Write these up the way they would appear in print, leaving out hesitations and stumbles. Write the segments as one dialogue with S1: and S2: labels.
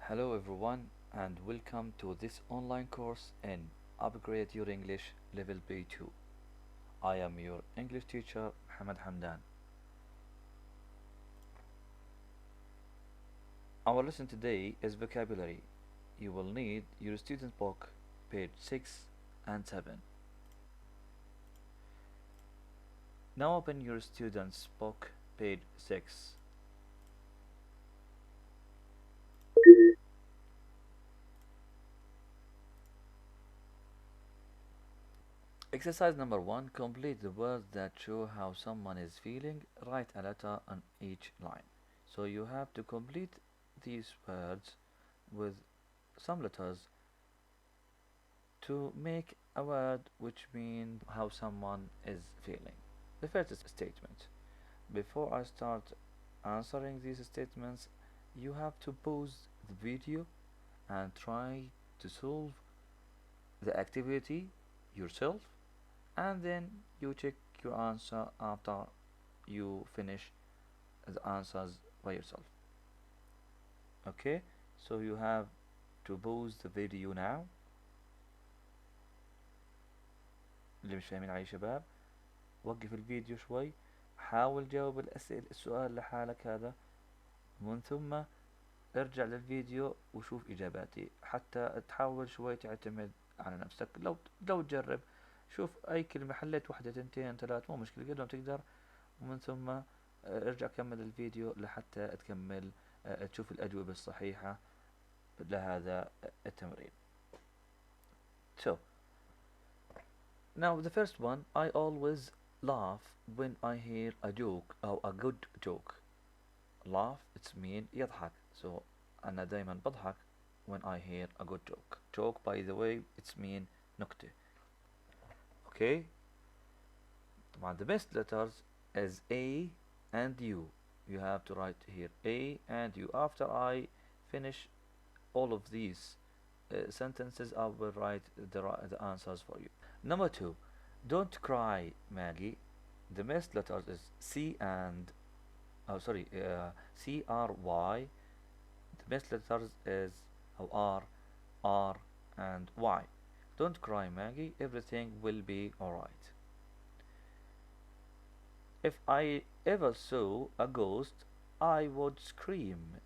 S1: Hello everyone and welcome to this online course in Upgrade Your English Level B2. I am your English teacher Mohammed Hamdan. Our lesson today is vocabulary. You will need your student book, page 6 and 7. Now open your student's book, page 6. Exercise number 1. Complete the words that show how someone is feeling. Write a letter on each line. So you have to complete these words with some letters to make a word which means how someone is feeling. The first statement. Before I start answering these statements, you have to pause the video and try to solve the activity yourself, and then you check your answer after you finish the answers by yourself. Okay, so you have to pause the video now. اللي مش فاهمين عليه شباب وقف الفيديو شوي، حاول جاوب السؤال لحالك هذا، ومن ثم ارجع للفيديو وشوف إجاباتي حتى تحاول شوي تعتمد على نفسك. لو تجرب شوف أي كلمة حليت واحدة تنتين ثلاث مو مشكلة قد ما تقدر، ومن ثم ارجع كمل الفيديو لحتى تكمل تشوف الأجوبة الصحيحة لهذا التمرين. So now the first one, I always laugh when I hear a joke or a good joke. Laugh it's mean يضحك, so أنا دايما بضحك when I hear a good joke. Joke by the way it's mean نكتة. Okay, طبعا the best letters is A and U. You have to write here A and U. After I finish all of these sentences, I will write the answers for you. Number 2, don't cry Maggie. The best letters is C and C R Y. The best letters is R, R and Y. Don't cry Maggie, everything will be alright. If I ever saw a ghost I would scream.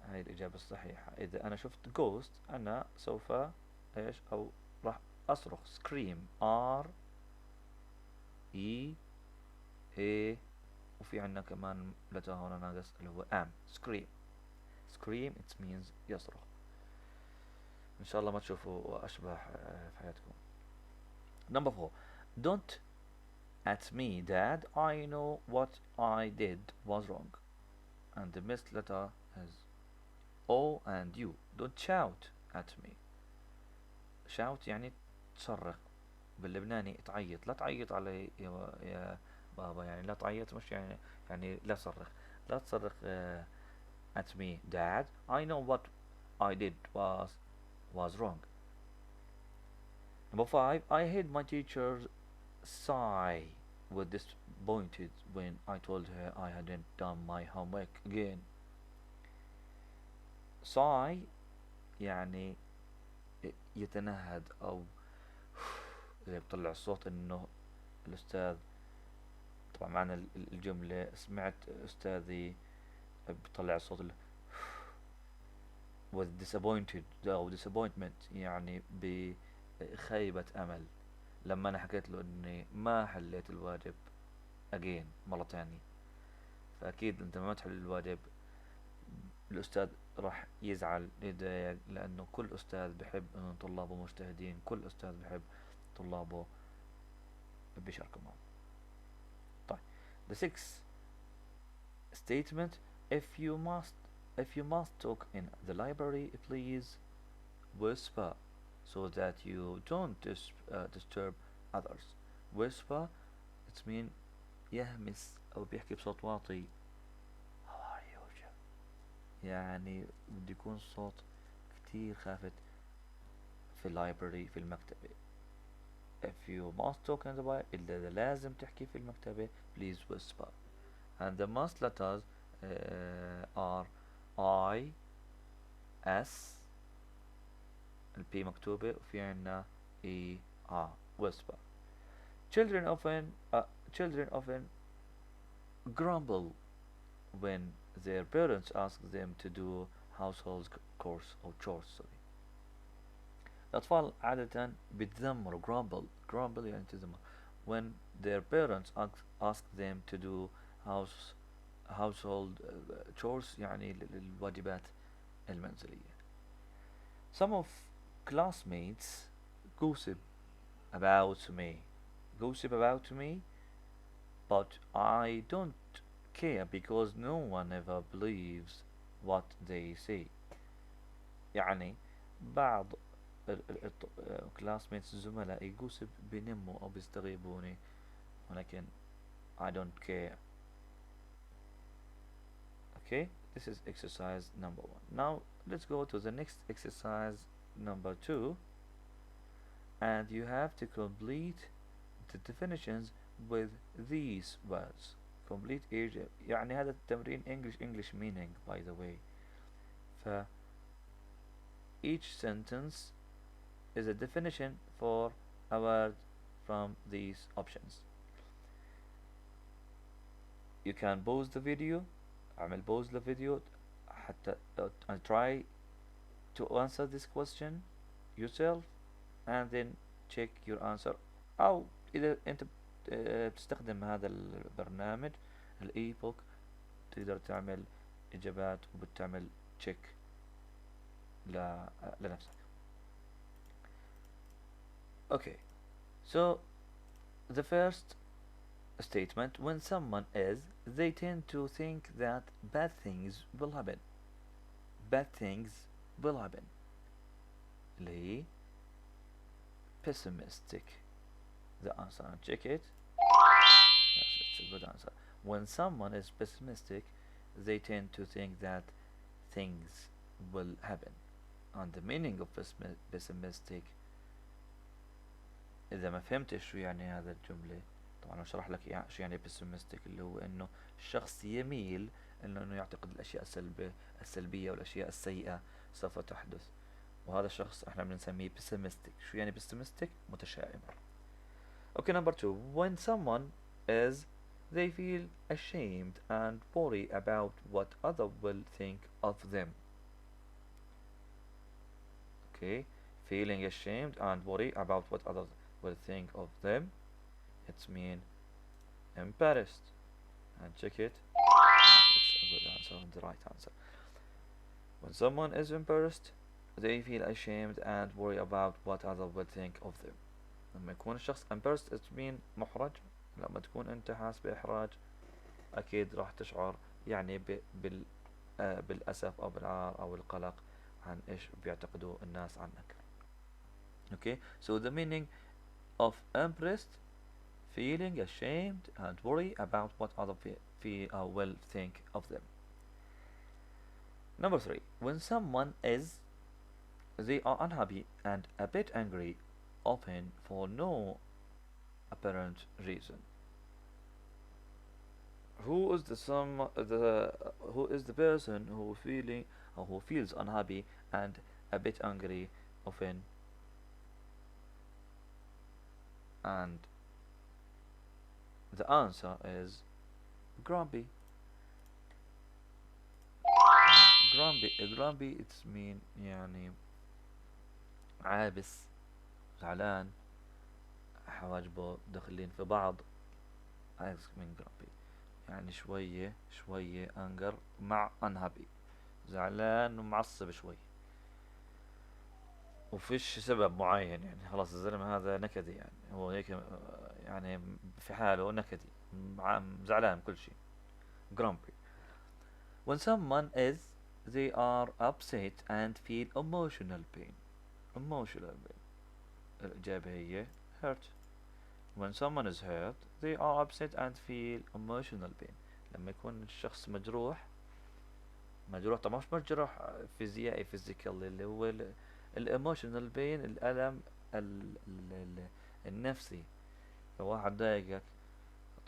S1: هاي الإجابة الصحيحة. إذا أنا شفت ghost أنا سوف إيش أو راح أصرخ scream. R E A وفي عنا كمان letter هون ناقص اللي هو am. scream. scream it means يصرخ. إن شاء الله ما تشوفوا أشباح في حياتكم. Number 4, don't at me dad, I know what I did was wrong. And the best letter is O and U. Don't shout at me. shout يعني تصرخ، باللبناني تعيط. لا تعيط علي يا بابا، يعني لا تعيط، مش يعني لا تصرخ. لا تصرخ at me dad, I know what I did was wrong. Number 5, I heard my teacher sigh with disappointed when I told her I hadn't done my homework again. sigh يعني يتنهد أو زي بطلع الصوت إنه الأستاذ. طبعا معنى الجملة سمعت أستاذي بطلع الصوت with disappointed أو disappointment يعني بخيبة أمل لما أنا حكيت له إني ما حليت الواجب again مرة تانية. فأكيد أنت ما تحل الواجب الأستاذ راح يزعل يتضايق، لأنه كل أستاذ بحب إنه طلابه مجتهدين، كل أستاذ بحب طلابه بيشاركوا معه. طيب the sixth statement, if you must talk in the library please whisper so that you don't disturb others. whisper it mean يهمس أو بيحكي بصوت واطي. how are you يعني بده يكون صوت كتير خافت في اللايبرري في المكتبة. if you must talk in the library إذا لازم تحكي في المكتبة please whisper. and the must letters are I, S، البي مكتوبة، وفي عنا E R whisper. Children often grumble when their parents ask them to do household chores or chores. Sorry. الأطفال عادة بيتذمروا grumble يعني تذمر when their parents ask them to do household chores يعني الواجبات المنزلية. Some of classmates gossip about me but I don't care because no one ever believes what they say. يعني بعض classmates الزملاء يقوسب بينموا أو بيستغيبوني ولكن I don't care. Okay, this is exercise number 1. Now let's go to the next exercise number 2, and you have to complete the definitions with these words. Complete يعني هذا التمرين English meaning by the way. ف each sentence is a definition for a word from these options. You can pause the video, اعمل pause للفيديو حتى and try to answer this question yourself and then check your answer. أو إذا أنت بتستخدم هذا البرنامج الإي بوك تقدر تعمل إجابات وبتعمل check لنفسك. Okay, so the first statement, when someone is, they tend to think that bad things will happen. Bad things will happen. اللي pessimistic. The answer, check it. Yes, it's a good answer. When someone is pessimistic, they tend to think that things will happen. And the meaning of pessimistic، إذا ما فهمتش شو يعني هذا الجملة، طبعا أشرح لك شو يعني pessimistic، اللي هو إنه الشخص يميل إنه يعتقد الأشياء السلبية والأشياء السيئة سوف تحدث، وهذا الشخص إحنا بنسميه pessimistic. شو يعني pessimistic؟ متشائم. Okay, number 2. When someone is, they feel ashamed and worry about what others will think of them. Okay, feeling ashamed and worry about what others will think of them. It's mean embarrassed. And check it. It's a good answer, the right answer. When someone is embarrassed, they feel ashamed and worry about what others will think of them. لما يكون الشخص embarrassed it mean محرج. لما تكون انت حاس بإحراج أكيد راح تشعر يعني بالأسف أو بالعار أو القلق عن إيش بيعتقدوا الناس عنك. Okay, so the meaning of embarrassed, feeling ashamed and worry about what others will think of them. Number 3. When someone is, they are unhappy and a bit angry, often for no apparent reason. Who is the person who feels unhappy and a bit angry often? And the answer is grumpy. Grumpy it's mean يعني عابس، زعلان، حواجبه داخلين في بعض. من grumpy يعني شوية anger مع unhappy، زعلان ومعصب شوي، وفيش سبب معين يعني خلاص الزلمة هذا نكدي، يعني هو هيك يعني في حاله نكدي زعلان كل شيء grumpy. When someone is, they are upset and feel emotional pain. الإجابة هي hurt. When someone is hurt, they are upset and feel emotional pain. لما يكون الشخص مجروح طبعا مش مجروح فيزيائي physical، اللي هو الايموشنال بين الألم النفسي. لو واحد ضايقك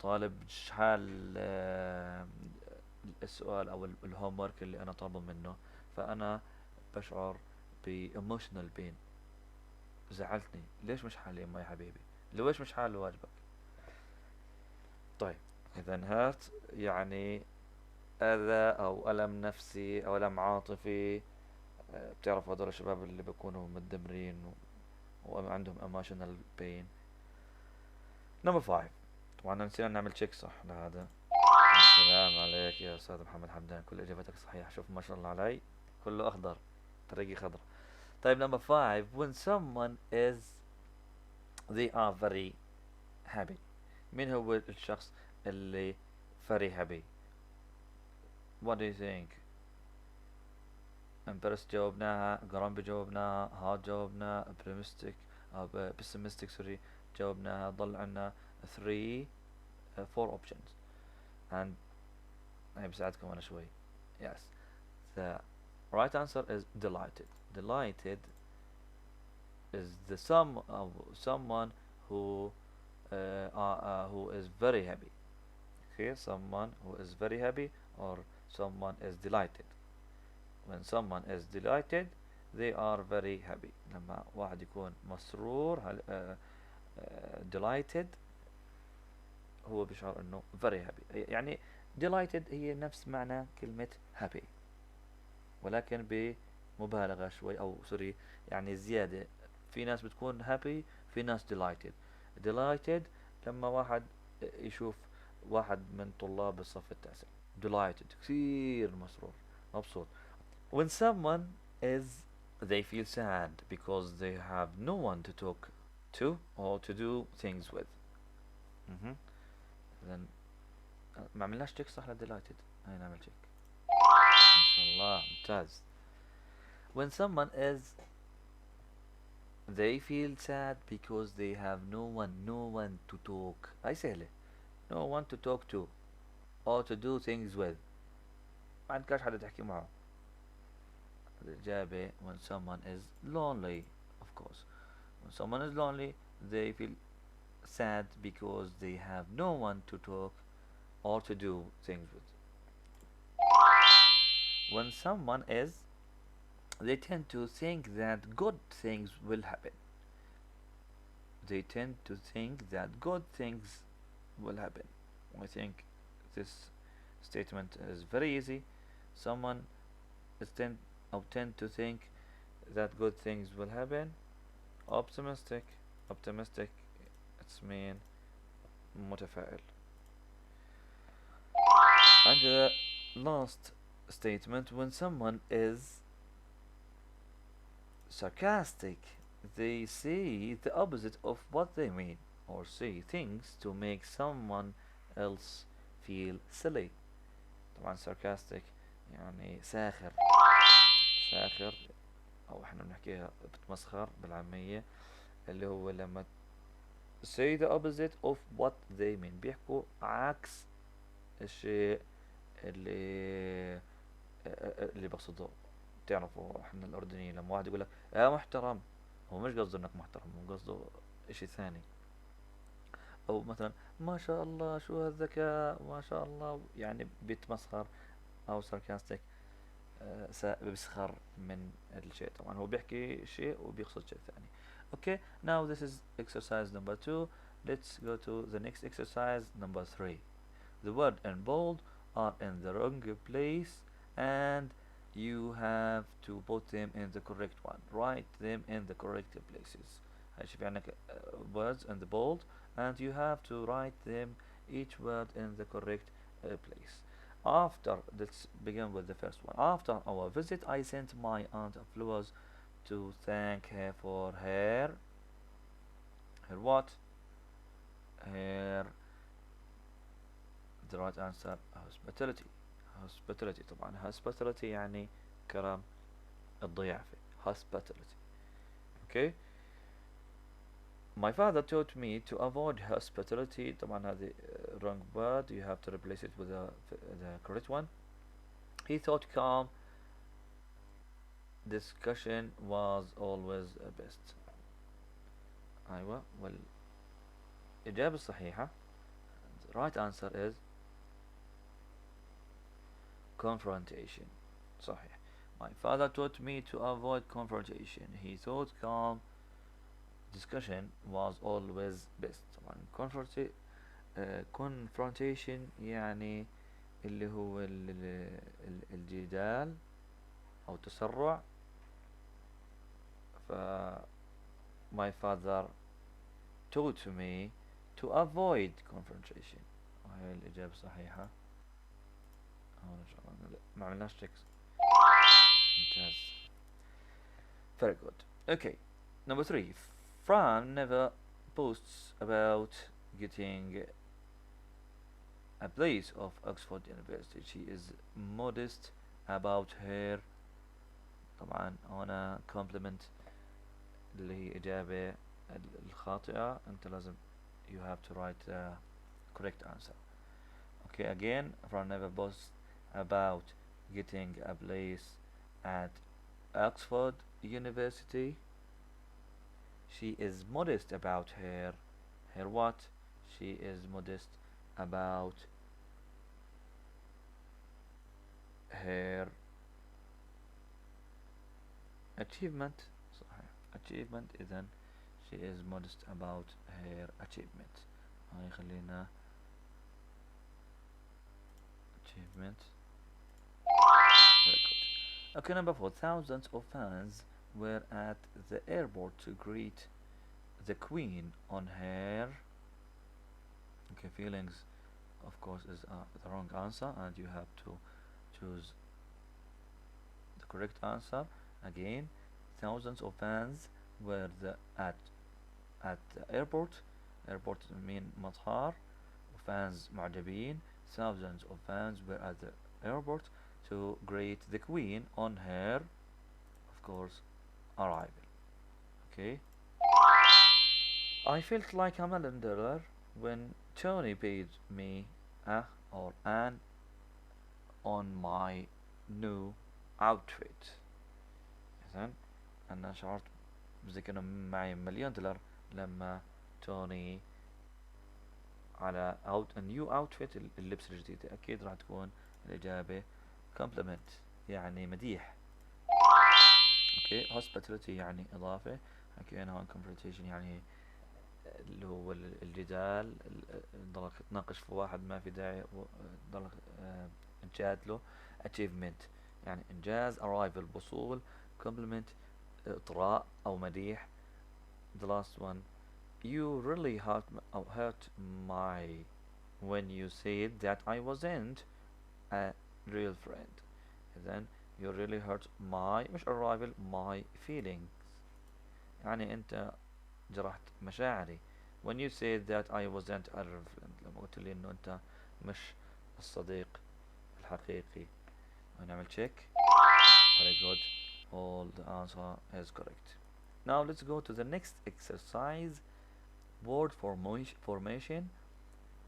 S1: طالب شحال السؤال او الهوم ورك اللي انا طالبه منه، فانا بشعر ب emotional pain. زعلتني، ليش مش حال يما يا حبيبي؟ ليش مش حال واجبك؟ طيب، إذا hurt يعني أذى أو ألم نفسي أو ألم عاطفي. بتعرف هذول الشباب اللي بيكونوا متدمرين وعندهم emotional pain. نمبر 5. طبعا نسينا نعمل تشيك صح لهذا. السلام عليك يا أستاذ محمد حمدان، كل إجاباتك صحيحة، شوف ما شاء الله علي، كله أخضر، طريقي خضر. طيب نمبر 5. when someone is they are very happy. مين هو الشخص اللي very happy؟ what do you think؟ امبرس جاوبناها، جرامبي جاوبناها، هاد جاوبنا، optimistic أو pessimistic sorry جاوبناها. ضل عنا 4 options and هاي بساعدكم أنا شوي. yes, the right answer is delighted. Delighted is the sum of someone who is very happy. Okay, someone who is very happy or someone is delighted. When someone is delighted they are very happy. لما واحد يكون مسرور delighted هو بيشعر انه very happy. يعني delighted هي نفس معنى كلمة happy ولكن بمبالغة شوي او سوري يعني زيادة. في ناس بتكون happy، في ناس delighted. delighted لما واحد يشوف واحد من طلاب الصف التاسع delighted كثير مسرور مبسوط. when someone is they feel sad because they have no one to talk to or to do things with. إذن ما عملناش تشيك صح لديلايتد، هاي نعمل تشيك. ما شاء الله ممتاز. when someone is they feel sad because they have no one to talk. هاي سهلة. no one to talk to or to do things with. ما عندكاش حدا تحكي معه. الإجابة when someone is lonely of course. when someone is lonely they feel sad because they have no one to talk or to do things with. when someone is they tend to think that good things will happen. They tend to think that good things will happen. I think this statement is very easy. Someone is tend to think that good things will happen. Optimistic it's mean متفائل. And the last statement when someone is sarcastic they say the opposite of what they mean or say things to make someone else feel silly. طبعا sarcastic يعني ساخر او احنا بنحكيها بتمسخر بالعامية، اللي هو لما say the opposite of what they mean بيحكوا عكس الشيء اللي بقصده. تعرفوا احنا الاردنيين لما واحد يقول لك يا محترم هو مش قصده انك محترم، هو قصده اشي ثاني. او مثلا ما شاء الله شو هالذكاء ما شاء الله، يعني بيتمسخر او sarcastic بيسخر من الشيء. طبعا هو بيحكي شيء وبيقصد شيء ثاني. Okay, now this is exercise number 2. Let's go to the next exercise number 3. The word and bold are in the wrong place and you have to put them in the correct one. Write them in the correct places. هاي شوف عندك words in the bold and you have to write them each word in the correct place. Let's begin with the first one. After our visit I sent my aunt flowers to thank her for her what? Her the right answer hospitality. طبعا hospitality يعني كرم الضيافة. hospitality. Okay. My father taught me to avoid hospitality. طبعا هذه wrong word, you have to replace it with the correct one. He thought calm discussion was always best. أيوة، والإجابة الصحيحة the right answer is confrontation. صحيح. My father taught me to avoid confrontation. He thought calm discussion was always best. طبعا confrontation يعني اللي هو الجدال أو تسرع. ف my father taught me to avoid confrontation. وهي الإجابة صحيحة. هون إن شاء الله ما عملناش تكس. ممتاز. Very good. Okay. Number 3. Fran never posts about getting a place of Oxford University. She is modest about her. طبعا هنا compliment اللي هي إجابة الخاطئة. أنت لازم you have to write the correct answer. Okay, again, Fran never posts about getting a place at Oxford University. She is modest about her what? She is modest about her achievement. صحيح. achievement إذن she is modest about her achievement. هاي خلينا achievement. Very good. Okay, number 4. Thousands of fans were at the airport to greet the Queen on her. Okay, feelings, of course, is the wrong answer, and you have to choose the correct answer. Again, thousands of fans were at the airport. Airport mean مطار. Fans معجبين. Thousands of fans were at the airport to greet the Queen on her, of course, arrival. Okay. I felt like a millionaire when Tony paid me a or an on my new outfit. إذن أنا شعرت زي كأنه معي $1,000,000 لما توني على a new outfit اللبس الجديد. أكيد راح تكون الإجابة compliment يعني مديح. اوكي hospitality يعني إضافة. حكينا هون confrontation يعني اللي هو الجدال، تضلك تناقش في واحد ما في داعي تضلك تجادله. achievement يعني إنجاز. arrival وصول. compliment إطراء أو مديح. the last one you really hurt my when you said that I wasn't a real friend. إذن you really hurt my مش arrival my feelings يعني أنت جرحت مشاعري. when you said that I wasn't a real friend لما قلت لي إنه أنت مش الصديق الحقيقي. ونعمل check. very good, all the answer is correct. Now let's go to the next exercise. word formation.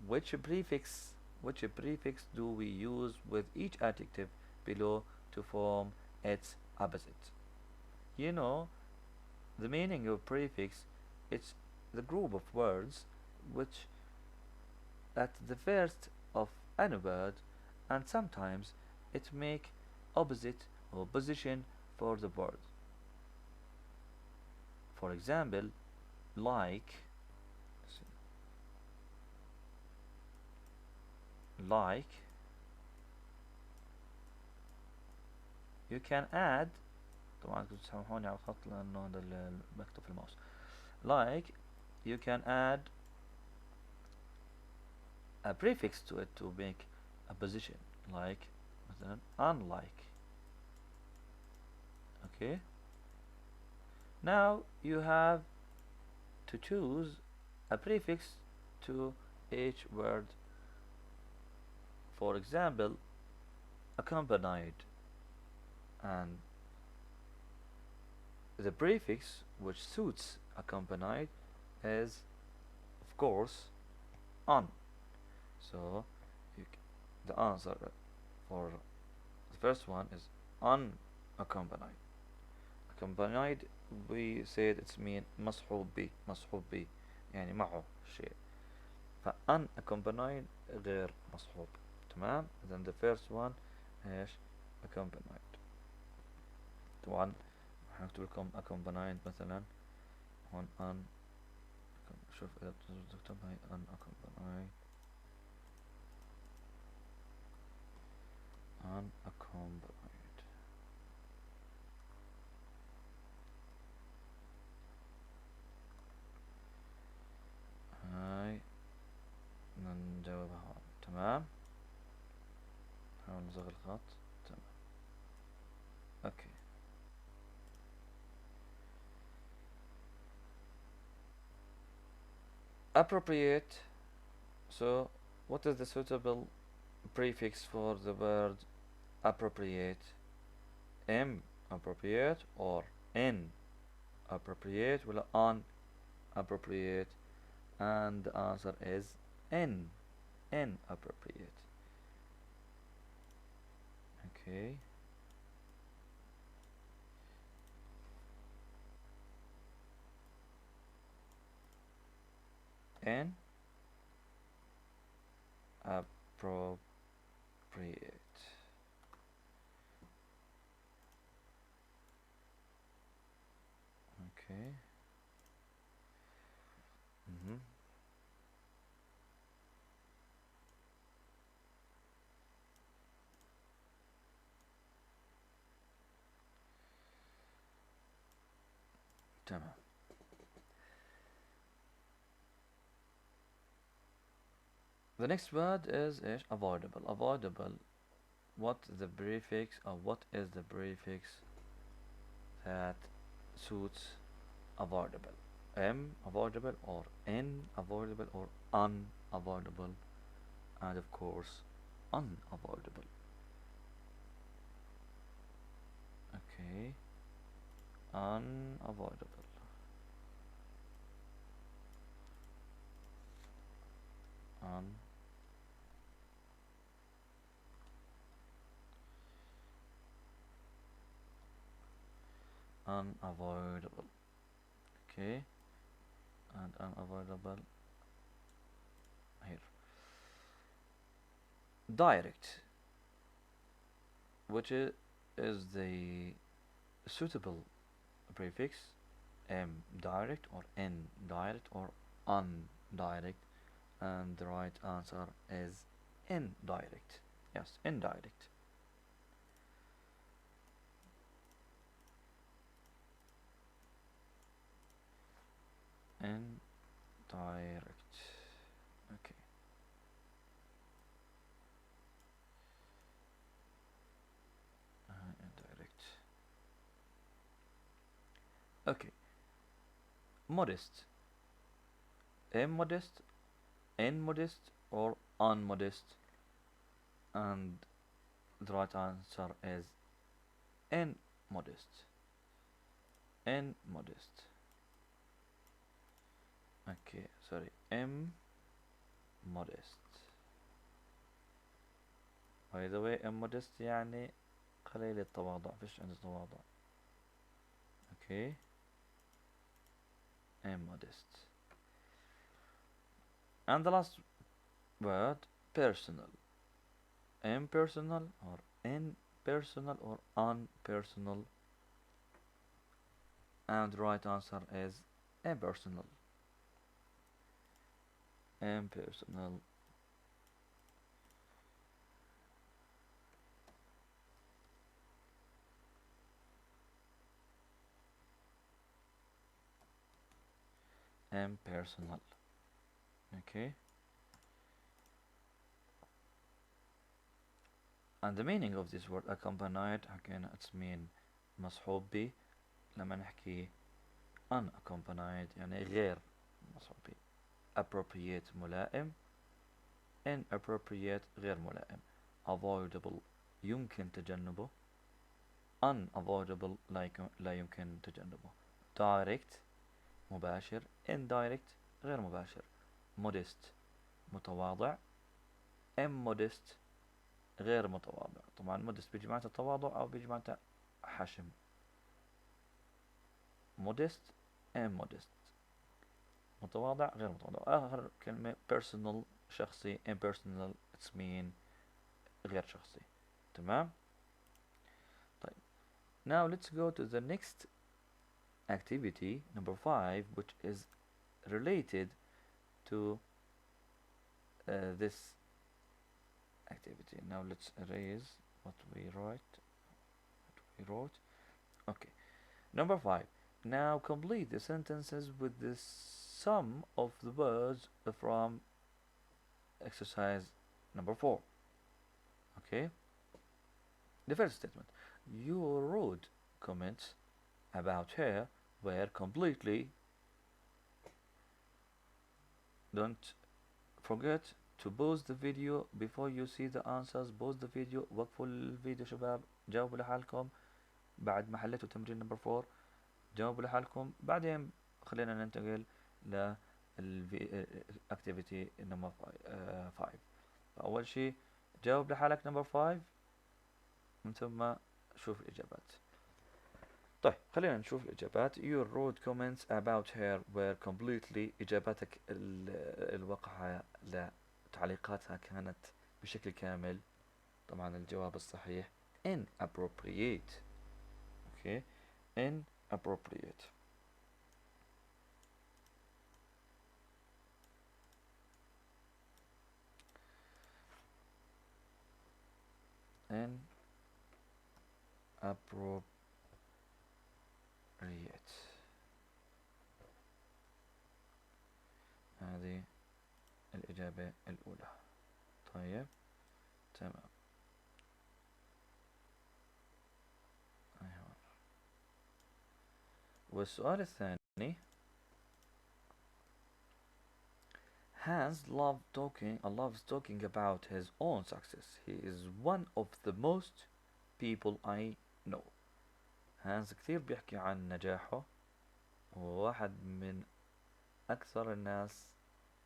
S1: which prefix do we use with each adjective below to form its opposite? You know the meaning of prefix. It's the group of words which at the first of any word, and sometimes it make opposite or position for the word. For example, like you can add. طبعا تسامحوني على الخط لأنه هذا المكتوب في الماوس. like you can add a prefix to it to make a position, like مثلا unlike. okay, now you have to choose a prefix to each word. For example, accompanied, and the prefix which suits accompanied is of course on. So the answer for the first one is unaccompanied. accompanied we said it's mean مصحوب به يعني معه شيء. ف unaccompanied غير مصحوب. تمام. then the first one ايش accompanied. طبعا راح نكتب لكم accompanied مثلا هون ان. شوف اذا بتكتب هاي unaccompanied unaccompanied. هاي نجاوبها هون. تمام. نحاول نصغر الخط. تمام. اوكي. appropriate. So what is the suitable prefix for the word appropriate? M appropriate or N appropriate ولا on appropriate? And the answer is N appropriate. Okay. N appropriate. Okay. تمام. The next word is إيش؟ avoidable. Avoidable. What the prefix or what is the prefix that suits avoidable? M avoidable or N avoidable or unavoidable, and of course unavoidable. Okay. Unavoidable. Unavoidable. Okay. And unavoidable here. Direct, which is the suitable prefix. M direct or N direct or undirect, and the right answer is indirect. Yes, indirect. Indirect. Okay. Indirect. Okay. Modest. Immodest, immodest, or unmodest, and the right answer is immodest. Immodest. Okay, sorry. Immodest. By the way, immodest يعني قليل التواضع، فيش عنده تواضع. Okay. Immodest. And the last word, personal. Impersonal or impersonal or unpersonal, and the right answer is impersonal. Impersonal. Impersonal. Okay. And the meaning of this word accompanied حكينا it's mean مصحوب ب. لما نحكي unaccompanied يعني غير مصحوب ب. appropriate ملائم. inappropriate غير ملائم. avoidable يمكن تجنبه. unavoidable لا يمكن تجنبه. direct مباشر. indirect غير مباشر. modest متواضع. immodest غير متواضع. طبعا modest بيجي معناتها تواضع أو بيجي معناتها حشم. modest immodest متواضع غير متواضع. آخر كلمة personal شخصي. impersonal it's mean غير شخصي. تمام. طيب Now let's go to the next activity, number 5, which is related to this activity. Now let's erase what we wrote. Okay. Number 5. Now complete the sentences with the sum of the words from exercise number 4. Okay. The first statement. Your rude comments about her were completely. Don't forget to pause the video before you see the answers. pause the video. وقفوا الفيديو شباب. جاوبوا لحالكم بعد ما حليتوا تمرين نمبر 4. جاوبوا لحالكم بعدين خلينا ننتقل ل activity number 5. فأول شيء جاوب لحالك نمبر 5 من ثم شوف الإجابات. طيب خلينا نشوف الإجابات. Your rude comments about her were completely. إجاباتك الوقحة لتعليقاتها كانت بشكل كامل. طبعا الجواب الصحيح inappropriate. okay. inappropriate. inappropriate. هذه الإجابة الأولى. طيب تمام. أيوة. والسؤال الثاني. Hans loves talking about his own success. He is one of the most people I know. هانز كثير بيحكي عن نجاحه، وواحد من أكثر الناس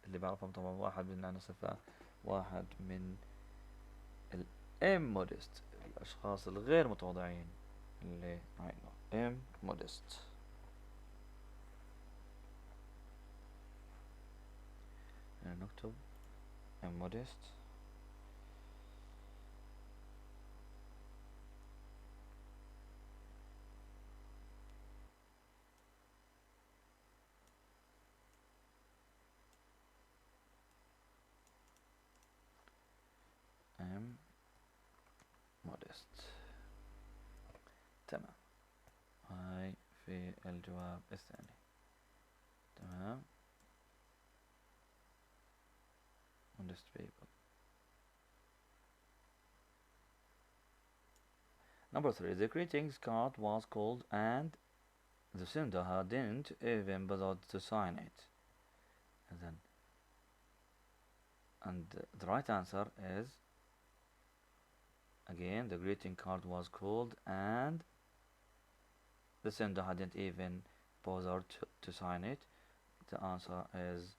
S1: اللي بعرفهم. طبعا واحد من عنده صفات، واحد من immodest، الأشخاص الغير متواضعين اللي عينه immodest. نكتب immodest. modest. تمام. هاي في الجواب الثاني. تمام. modest people. Number 3. The greetings card was cold and the sender didn't even bother to sign it. And the right answer is, again, the greeting card was cold and the sender hadn't even bothered to sign it. The answer is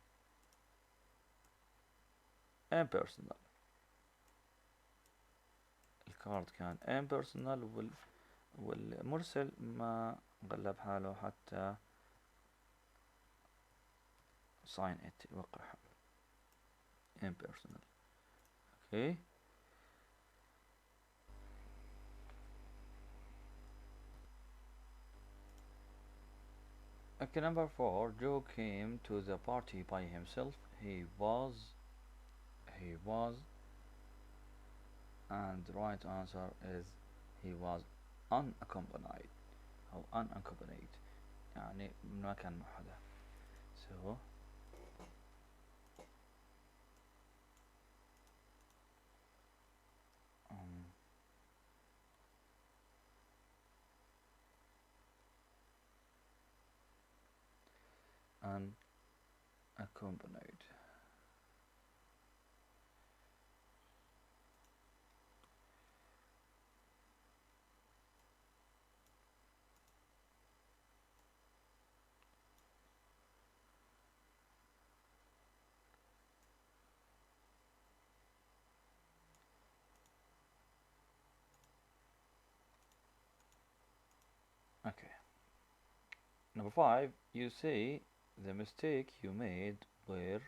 S1: impersonal. الكارد كان impersonal والمرسل ما غلب حاله حتى sign it يوقعها. impersonal. okay. Okay, number 4. Joe came to the party by himself. He was, and the right answer is he was unaccompanied أو unaccompanied، يعني ما كان مع حدا. so unaccompanied. Okay. Number 5. You say the mistake you made were,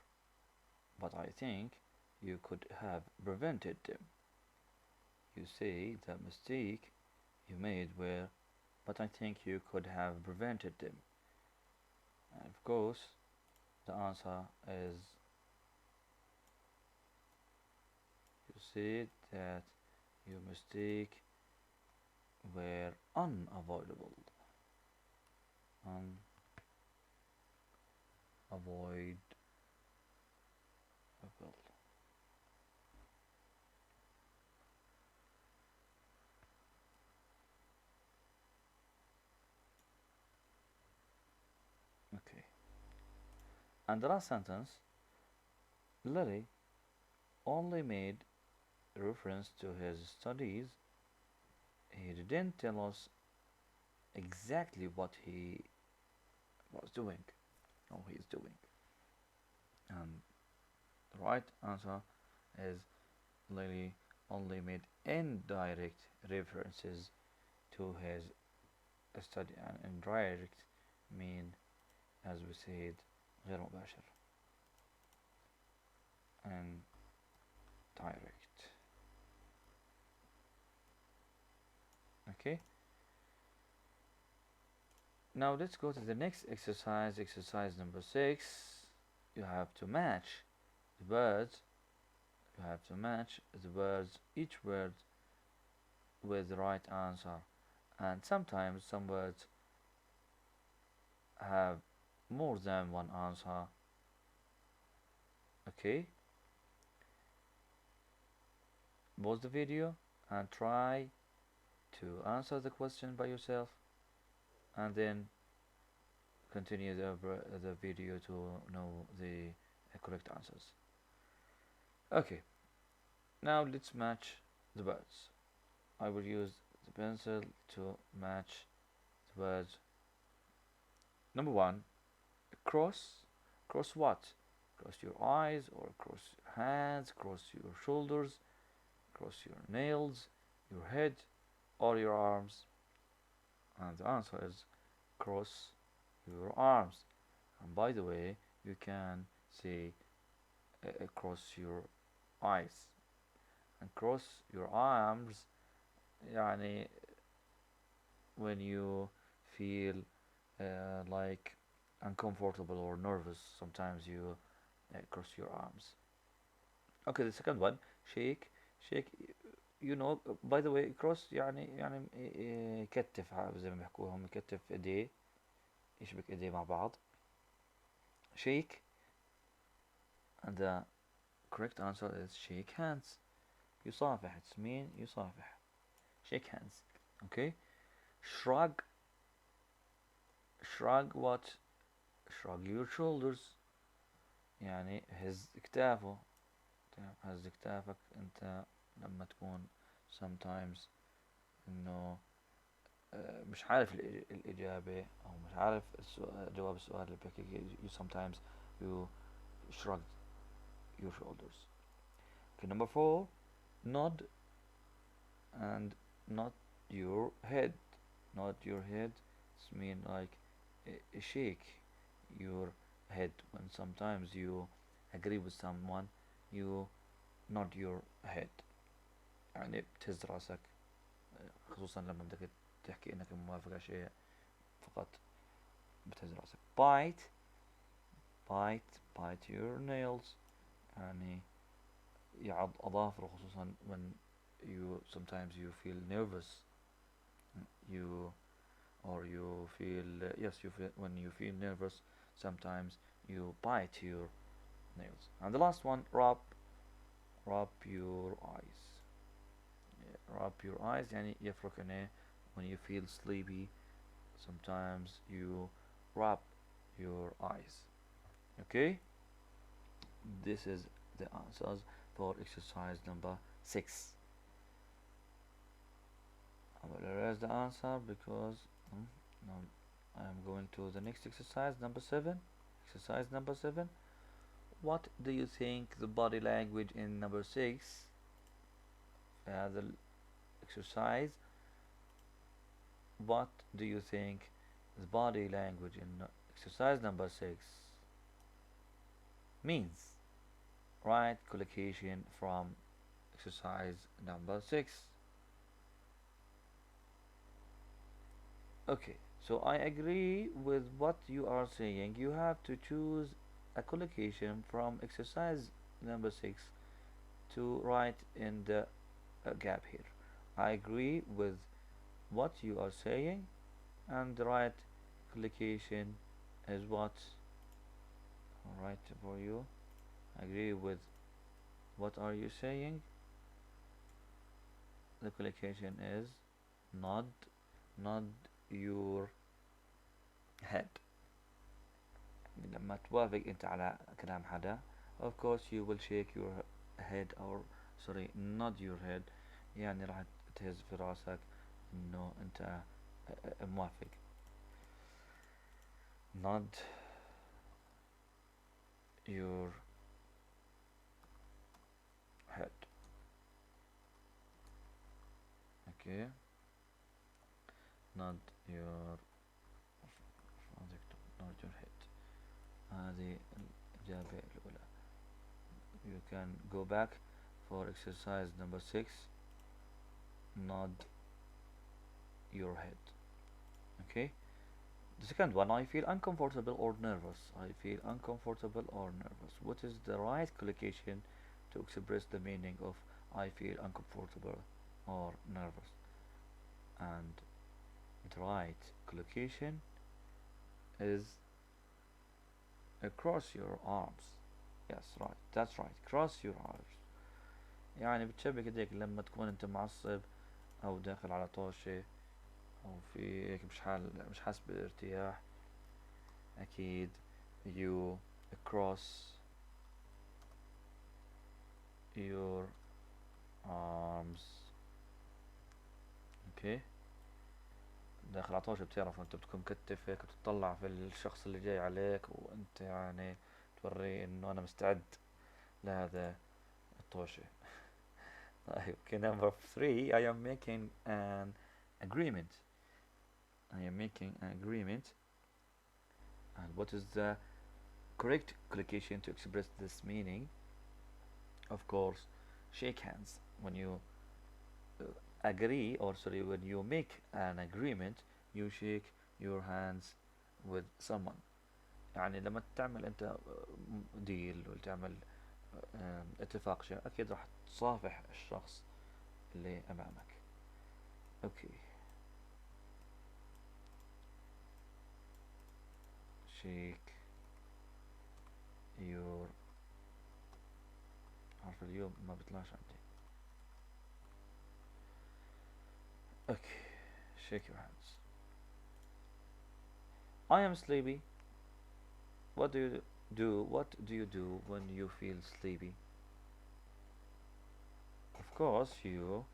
S1: but I think you could have prevented them. You say the mistake you made were, but I think you could have prevented them. And of course, the answer is you said that your mistake were unavoidable. Unavoidable. Okay. And the last sentence, Lily only made reference to his studies. He didn't tell us exactly what he was doing or he is doing. And the right answer is Lily only made indirect references to his study, and indirect mean, as we said, غير مباشر and direct. Okay, now let's go to the next exercise, exercise number 6. You have to match the words, each word with the right answer, and sometimes some words have more than one answer. Okay, pause the video and try to answer the question by yourself, and then continue the video to know the correct answers. Okay, now let's match the words. I will use the pencil to match the words. Number 1, cross. Cross what? Cross your eyes, or cross your hands, cross your shoulders, cross your nails, your head, or your arms. And the answer is cross your arms. And by the way, you can say cross your eyes and cross your arms, يعني when you feel like uncomfortable or nervous, sometimes you cross your arms. Okay, the second one, shake. Shake, you know, by the way, cross يعني يكتف، زي ما بيحكوها هم، يكتف ايديه، يشبك ايديه مع بعض. Shake, and the correct answer is shake hands. يصافح, it's mean يصافح. Shake hands. Okay. Shrug. Shrug what? Shrug your shoulders. يعني هز كتافه. هز كتافك انت لما تكون sometimes انه مش عارف الإجابة أو مش عارف جواب السؤال اللي بحكي. You sometimes you shrug your shoulders. Okay, number 4, nod and not your head. Not your head, it's mean like shake your head when sometimes you agree with someone, you nod your head. يعني بتهز راسك خصوصا لما بدك تحكي انك موافق على شيء، فقط بتهز راسك. Bite. Bite your nails، يعني يعض أظافره خصوصا when you sometimes you feel nervous. You or you feel yes, you feel when you feel nervous, sometimes you bite your nails. And the last one, rub your eyes. Rub your eyes يعني يفرك عينيه when you feel sleepy, sometimes you rub your eyes. Okay, this is the answers for exercise number 6. I will erase the answer because now I am going to the next exercise, number 7. Exercise number 7. What do you think the body language in number 6 هذا exercise? What do you think the body language in exercise number 6 means? Write collocation from exercise number 6. Okay, so I agree with what you are saying. You have to choose a collocation from exercise number 6 to write in the gap here. I agree with what you are saying, and the right collocation is what I'll write for you. I agree with what are you saying. The collocation is nod, nod your head. لما توافق انت على كلام حدا of course you will shake your head or sorry nod your head يعني راح تهز في راسك انه انت موافق. nod your head. okay, nod your nod your head. هذه الإجابة الأولى. You can go back for exercise number 6. Nod your head. Okay. The second one, I feel uncomfortable or nervous. I feel uncomfortable or nervous. What is the right collocation to express the meaning of I feel uncomfortable or nervous? And the right collocation is cross your arms. Yes, right. That's right. Cross your arms. يعني بتشبك ايديك لما تكون انت معصب او داخل على طوشة او في هيك مش حاسس بالارتياح. اكيد you cross your arms. اوكي. داخل على طوشة بتعرف انت بتكون مكتف هيك وتطلع في الشخص اللي جاي عليك وانت يعني توريه انه انا مستعد لهذا الطوشة. طيب okay, number 3 I am making an agreement. I am making an agreement. And what is the correct collocation to express this meaning? Of course, shake hands. When you agree, or sorry, when you make an agreement, you shake your hands with someone. يعني لما تعمل انت ديل ولا تعمل اتفاق شيء اكيد راح تصافح الشخص اللي امامك. اوكي. shake your حرف اليوم ما بيطلعش عندي. اوكي. shake your hands. I am sleepy. What do you do? What do you do when you feel sleepy? Of course, you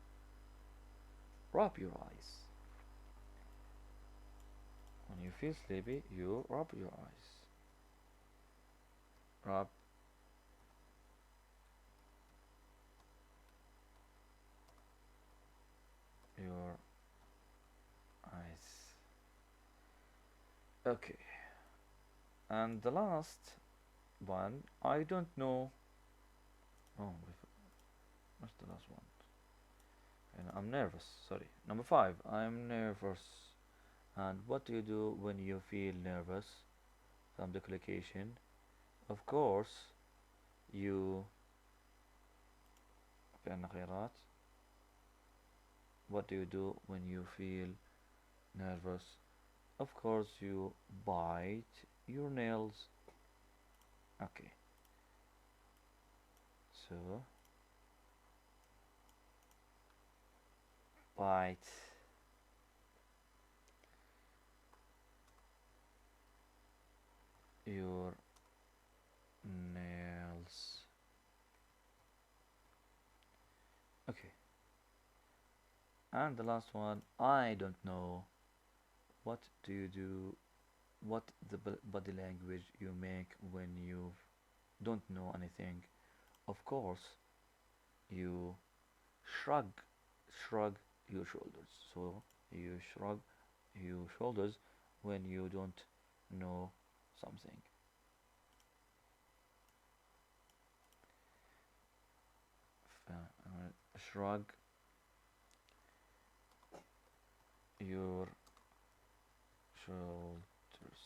S1: rub your eyes. When you feel sleepy, you rub your eyes. Rub your eyes. Okay. And the last one, I don't know. Oh, what's the last one? And I'm nervous. Sorry. Number 5, I'm nervous. And what do you do when you feel nervous? Some duplication. Of course, you في خيارات. What do you do when you feel nervous? Of course, you bite your nails. Okay. So, bite your nails. Okay. And the last one, I don't know. What do you do? What the body language you make when you don't know anything? Of course, you shrug, shrug your shoulders. So you shrug your shoulders when you don't know something. Shrug your shoulders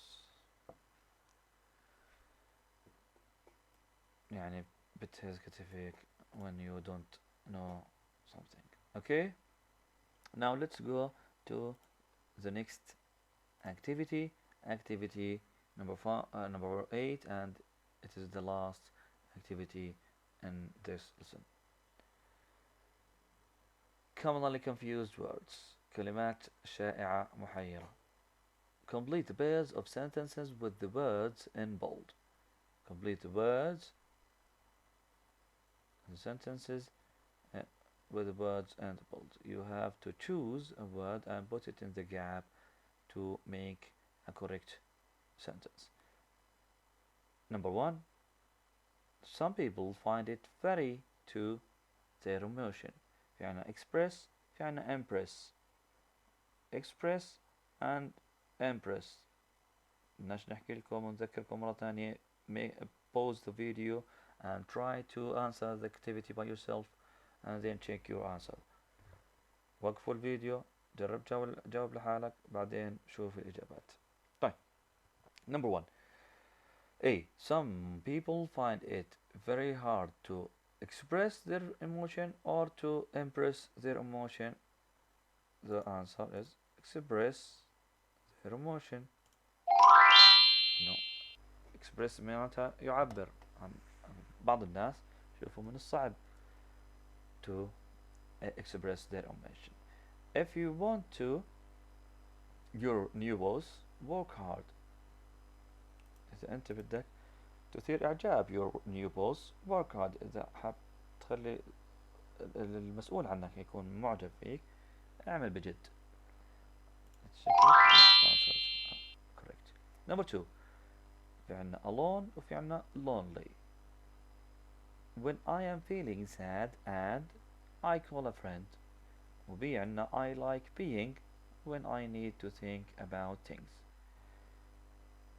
S1: يعني بتهزكتي فيك when you don't know something. Okay, now let's go to the next activity, activity number 8, and it is the last activity in this lesson. Commonly confused words, كلمات شائعة محيرة. Complete the pairs of sentences with the words in bold. Complete the words and sentences with the words in bold. You have to choose a word and put it in the gap to make a correct sentence. Number 1. Some people find it very to their emotion. في عنا express, في عنا impress. Express and impress. بدناش نحكي لكم ونذكركم مرة ثانية. Pause the video and try to answer the activity by yourself and then check your answer. وقفوا الفيديو، جرب جاوب لحالك، بعدين شوف الإجابات. طيب. Number 1. A. Some people find it very hard to express their emotion or to impress their emotion. The answer is express their emotion. No. express معناتها يعبر عن بعض الناس شوفوا من الصعب to express their emotion. If you want to your new boss, work hard. إذا أنت بدك تثير إعجاب your new boss, work hard. إذا حاب تخلي المسؤول عنك يكون معجب فيك، اعمل بجد. correct. Number 2. في عنا alone وفي عنا lonely. When I am feeling sad and I call a friend. وبي عنا I like being when I need to think about things.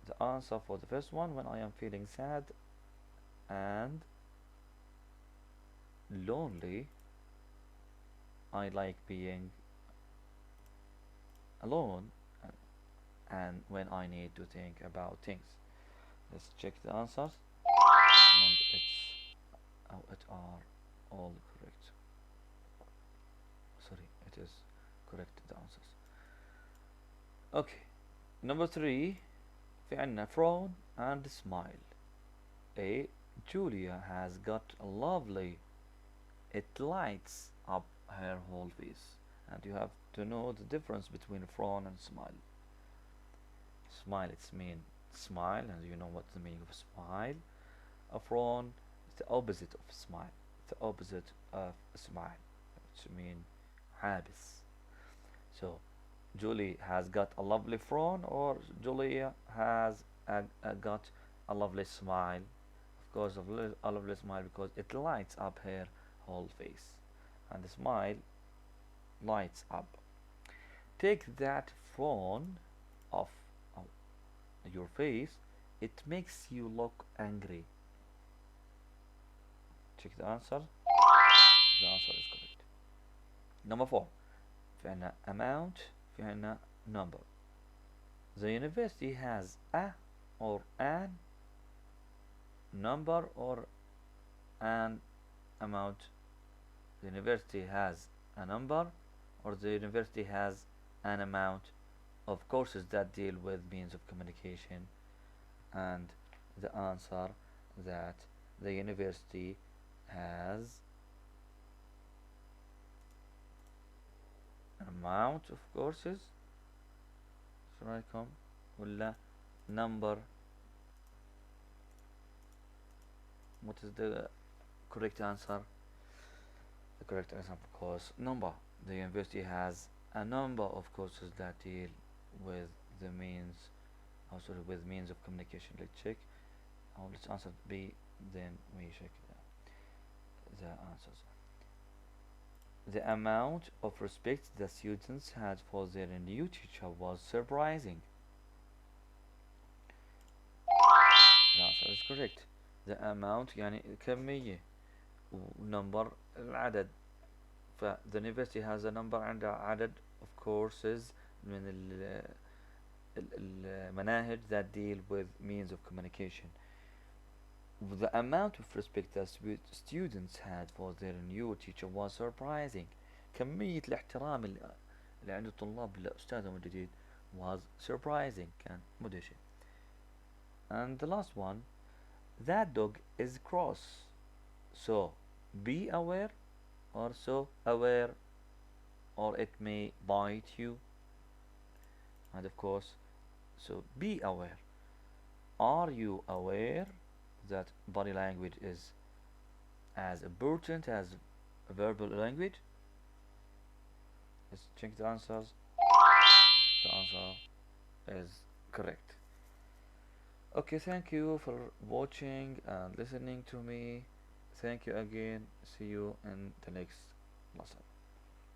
S1: The answer for the first one, when I am feeling sad and lonely, I like being alone and when I need to think about things. Let's check the answers, and it are all correct. Sorry, it is correct, the answers. Okay, number 3. في عنا frown and smile. A. Julia has got a lovely, it lights up her whole face. And you have to know the difference between frown and smile. Smile, it's mean smile, and you know what the meaning of smile. A frown is the opposite of smile. The opposite of smile, which mean حابس. So Julie has got a lovely frown, or Julia has got a lovely smile. Of course, a lovely smile because it lights up her whole face, and the smile lights up. Take that frown off your face, it makes you look angry. Check the answer. The answer is correct. Number 4. في عنا amount، في عنا number. The university has a or an number or an amount. The university has a number or the university has an amount of courses that deal with means of communication, and the answer that the university has an amount of courses. شو رايكم؟ ولا number? What is the correct answer? The correct answer, of course, number. The university has a number of courses that deal with the means, with means of communication. Let's check. Let's answer B, then we check the answers. The amount of respect the students had for their new teacher was surprising. The answer is correct. The amount يعني كمية، ونمبر العدد. The university has a number عندها عدد of courses من المناهج that deal with means of communication. The amount of respect that students had for their new teacher was surprising. كمية الاحترام اللي عند الطلاب لأستاذهم الجديد was surprising، كان مدهش. And the last one, that dog is cross, so be aware, or so aware, or it may bite you. And of course, so be aware. Are you aware that body language is as important as verbal language? Let's check the answers. The answer is correct. Okay, thank you for watching and listening to me. Thank you again. See you in the next lesson.